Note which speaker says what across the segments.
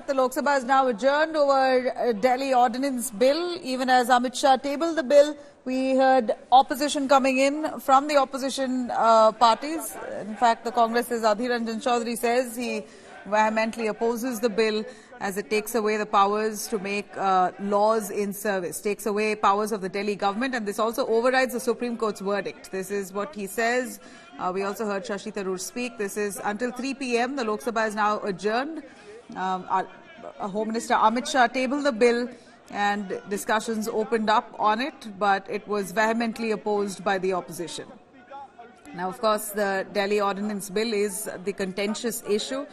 Speaker 1: that the Lok Sabha has now adjourned over Delhi Ordinance Bill. Even as Amit Shah tabled the bill, we heard opposition coming in from the opposition parties. In fact, the Congress's Adhir Ranjan Chaudhary says he vehemently opposes the bill as it takes away the powers to make laws in service, takes away powers of the Delhi government, and this also overrides the Supreme Court's verdict. This is what he says. We also heard Shashi Tharoor speak. This is until 3 p.m. The Lok Sabha is now adjourned. Home Minister Amit Shah tabled the bill and discussions opened up on it, but it was vehemently opposed by the opposition. Now, of course, the Delhi Ordinance Bill is the contentious issue,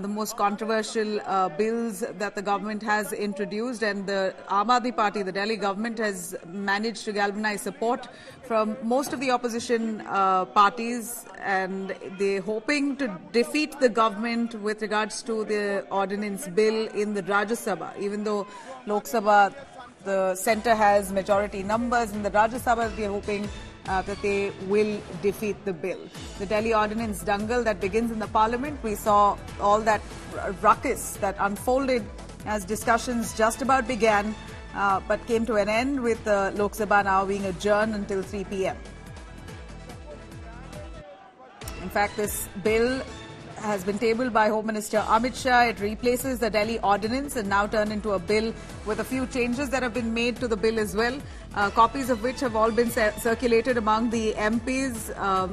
Speaker 1: the most controversial bills that the government has introduced, and the Aam Aadmi Party, the Delhi government, has managed to galvanize support from most of the opposition parties, and they're hoping to defeat the government with regards to the Ordinance Bill in the Rajya Sabha. Even though Lok Sabha, the centre has majority numbers, in the Rajya Sabha they're hoping that they will defeat the bill. The Delhi Ordinance dangle that begins in the Parliament, we saw all that ruckus that unfolded as discussions just about began, but came to an end with the Lok Sabha now being adjourned until 3 p.m. In fact, this bill has been tabled by Home Minister Amit Shah. It replaces the Delhi Ordinance and now turned into a bill with a few changes that have been made to the bill as well, copies of which have all been circulated among the MPs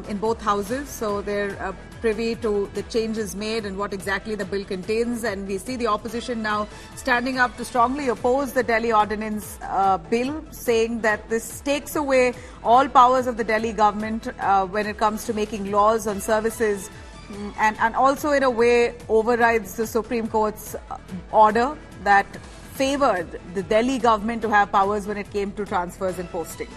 Speaker 1: in both houses. So they're privy to the changes made and what exactly the bill contains. And we see the opposition now standing up to strongly oppose the Delhi Ordinance bill, saying that this takes away all powers of the Delhi government when it comes to making laws on services, and also in a way overrides the Supreme Court's order that favoured the Delhi government to have powers when it came to transfers and postings.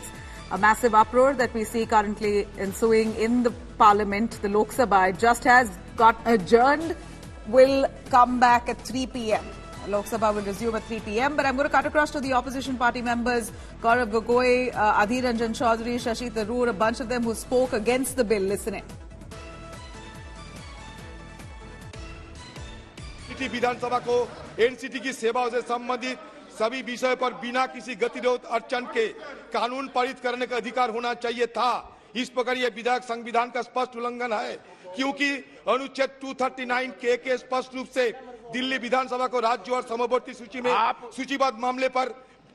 Speaker 1: A massive uproar that we see currently ensuing in the Parliament. The Lok Sabha, it just has got adjourned, will come back at 3 p.m. Lok Sabha will resume at 3 p.m. But I'm going to cut across to the opposition party members, Gaurav Gogoi, Adhir Ranjan Chaudhary, Shashi Tharoor, a bunch of them who spoke against the bill. Listen in.
Speaker 2: विधानसभा को NCT की सेवाओं से संबंधित सभी विषय पर बिना किसी गतिरोध अड़चन के कानून पारित करने का अधिकार होना चाहिए था। इस प्रकार यह विधेयक संविधान का स्पष्ट उल्लंघन है, क्योंकि अनुच्छेद 239 के स्पष्ट रूप से दिल्ली विधानसभा को राज्य और समवर्ती सूची में सूचीबद्ध मामले पर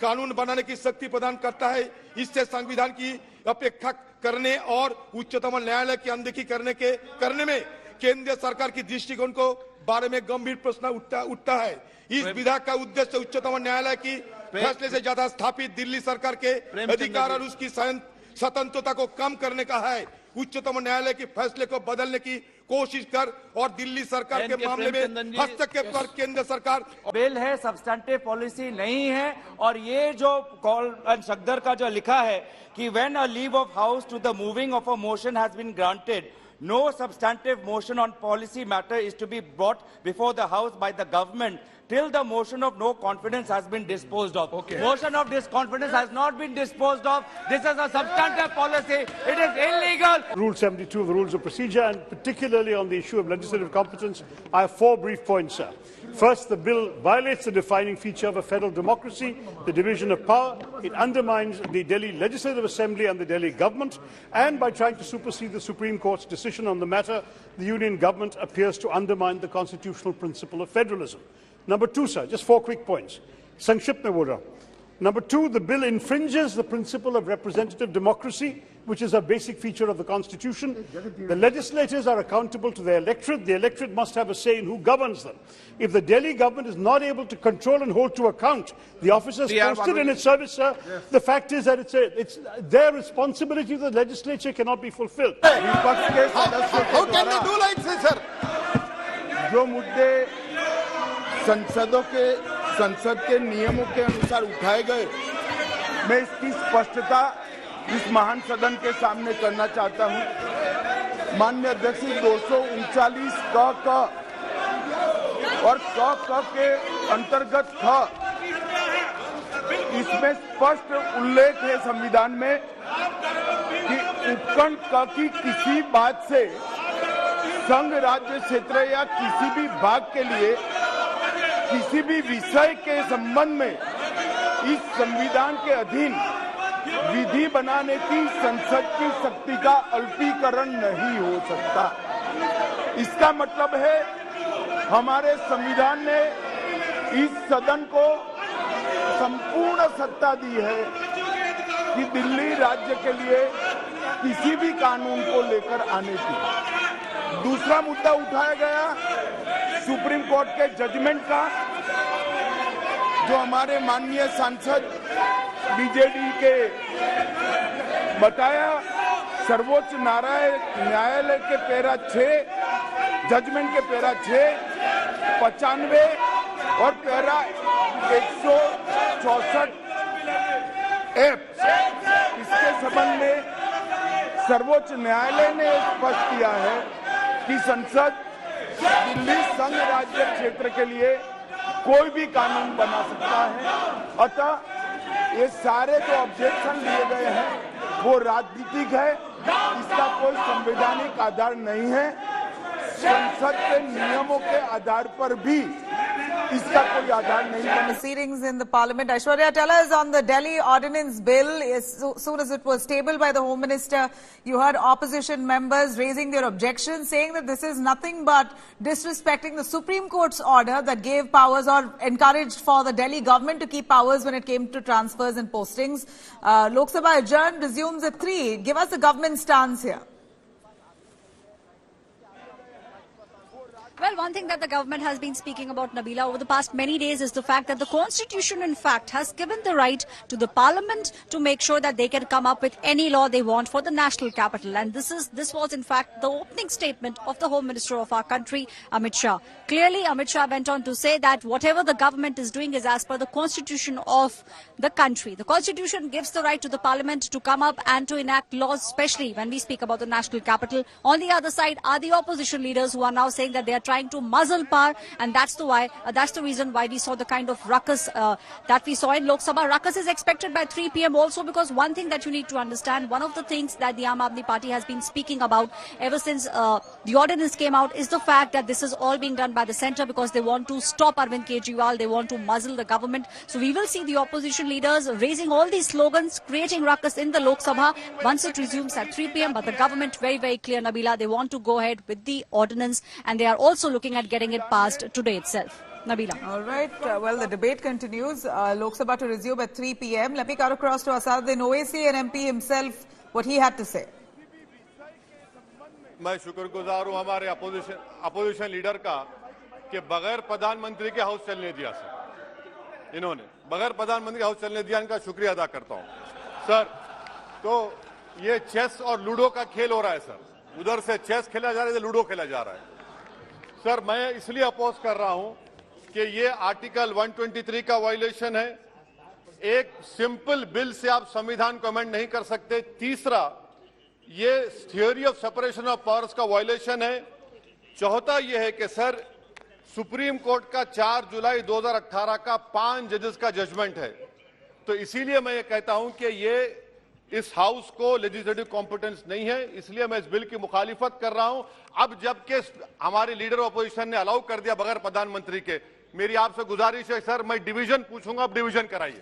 Speaker 2: कानून बनाने की शक्ति प्रदान करता है। इससे संविधान की अपेक्षा करने और उच्चतम न्यायालय की अनदेखी करने में केंद्र सरकार की दृष्टिकोण को बारे में गंभीर प्रश्न उठता है। इस विधेयक का उद्देश्य उच्चतम न्यायालय की फैसले से ज्यादा स्थापित दिल्ली सरकार के अधिकार और उसकी स्वतंत्रता को कम करने का है। उच्चतम न्यायालय के फैसले को बदलने की कोशिश कर और दिल्ली सरकार के मामले में हस्तक्षेप कर केंद्र सरकार
Speaker 3: बिल है, सब्सटेंटिव पॉलिसी नहीं है। और ये जो कॉल एंड सगदर का जो लिखा है कि when a leave of house to the moving of a motion has been granted, no substantive motion on policy matter is to be brought before the House by the government till the motion of no confidence has been disposed of. Okay. Motion of disconfidence has not been disposed of. This is a substantive policy. It is illegal.
Speaker 4: Rule 72 of the Rules of Procedure, and particularly on the issue of legislative competence, I have 4 brief points, sir. First, the bill violates the defining feature of a federal democracy, the division of power. It undermines the Delhi Legislative Assembly and the Delhi government, and by trying to supersede the Supreme Court's decision on the matter, the union government appears to undermine the constitutional principle of federalism. Number 2, sir, just 4 quick points. Sankshipt mein bol raha hu. Number 2, the bill infringes the principle of representative democracy, which is a basic feature of the Constitution. The legislators are accountable to their electorate. The electorate must have a say in who governs them. If the Delhi government is not able to control and hold to account the officers posted in its service, sir, the fact is that it's their responsibility. The legislature cannot be fulfilled.
Speaker 2: How can they do like this, sir?
Speaker 5: जो मुद्दे संसद के नियमों के अनुसार उठाए गए, मैं इसकी स्पष्टता इस महान सदन के सामने करना चाहता हूं। माननीय अध्यक्ष, 239 क और क के अंतर्गत था, इसमें स्पष्ट उल्लेख है संविधान में कि उपखंड क की किसी बात से संघ राज्य क्षेत्र या किसी भी भाग के लिए किसी भी विषय के संबंध में इस संविधान के अधीन विधि बनाने की संसद की शक्ति का अल्पीकरण नहीं हो सकता। इसका मतलब है हमारे संविधान ने इस सदन को संपूर्ण सत्ता दी है कि दिल्ली राज्य के लिए किसी भी कानून को लेकर आने की। दूसरा मुद्दा उठाया गया सुप्रीम कोर्ट के जजमेंट का, जो हमारे माननीय सांसद बीजेडी के बताया सर्वोच्च न्यायालय के पैरा 6 जजमेंट के पैरा 6, 95 और पैरा 164 एफ, इसके संबंध में सर्वोच्च न्यायालय ने स्पष्ट किया है कि संसद दिल्ली संघ राज्य क्षेत्र के लिए कोई भी कानून बना सकता है। अतः ये सारे जो ऑब्जेक्शन लिए गए हैं वो राजनीतिक है, इसका कोई संवैधानिक आधार नहीं है। संसद के नियमों के आधार पर भी इसका कोई आधार नहीं बना।
Speaker 1: Proceedings in the Parliament. Aishwarya, tell us on the Delhi Ordinance Bill. As soon as it was tabled by the Home Minister, you heard opposition members raising their objections, saying that this is nothing but disrespecting the Supreme Court's order that gave powers or encouraged for the Delhi government to keep powers when it came to transfers and postings. Lok Sabha adjourned, resumes at 3. Give us the government stance here.
Speaker 6: Well, one thing that the government has been speaking about, Nabila, over the past many days is the fact that the Constitution, in fact, has given the right to the Parliament to make sure that they can come up with any law they want for the national capital. And this was, in fact, the opening statement of the Home Minister of our country, Amit Shah. Clearly, Amit Shah went on to say that whatever the government is doing is as per the Constitution of the country. The Constitution gives the right to the Parliament to come up and to enact laws, especially when we speak about the national capital. On the other side are the opposition leaders who are now saying that they are trying to muzzle power, and that's the reason why we saw the kind of ruckus that we saw in Lok Sabha. Ruckus is expected by 3 p.m. also, because one thing that you need to understand, one of the things that the Aam Aadmi Party has been speaking about ever since the ordinance came out is the fact that this is all being done by the centre because they want to stop Arvind Kejriwal, they want to muzzle the government. So we will see the opposition leaders raising all these slogans, creating ruckus in the Lok Sabha once it resumes at 3 p.m. But the government, very, very clear, Nabila, they want to go ahead with the ordinance, and they are also looking at getting it passed today itself. Nabila.
Speaker 1: All right. Well, the debate continues. Lok Sabha to resume at 3 p.m. Let me cut across to Asaduddin Owaisi, an MP himself, what he had to say.
Speaker 7: मैं शुक्रगुजार हूं हमारे opposition leader का कि बगैर प्रधानमंत्री के house चलने दिया सर, इन्होंने बगैर प्रधानमंत्री के हाउस चलने दिया, इनका शुक्रिया अदा करता हूं सर। तो ये चेस और लूडो का खेल हो रहा है सर, उधर से चेस खेला जा रहा है, इधर लूडो खेला जा रहा है सर। मैं इसलिए अपोज कर रहा हूं कि ये आर्टिकल 123 का वायलेशन है। एक सिंपल बिल से आप संविधान को अमेंड नहीं कर सकते। तीसरा, ये theory of separation of powers का वायलेशन है। चौथा ये है कि सर सुप्रीम कोर्ट का 4 जुलाई 2018 का 5 जजेस का जजमेंट है, तो इसीलिए मैं ये कहता हूं कि ये इस हाउस को लेजिस्लेटिव कॉम्पिटेंस नहीं है, इसलिए मैं इस बिल की मुखालिफत कर रहा हूं। अब जबकि हमारे लीडर ऑपोजिशन ने अलाउ कर दिया बगैर प्रधानमंत्री के, मेरी आपसे गुजारिश है सर, मैं डिवीजन पूछूंगा, अब डिवीजन कराइए।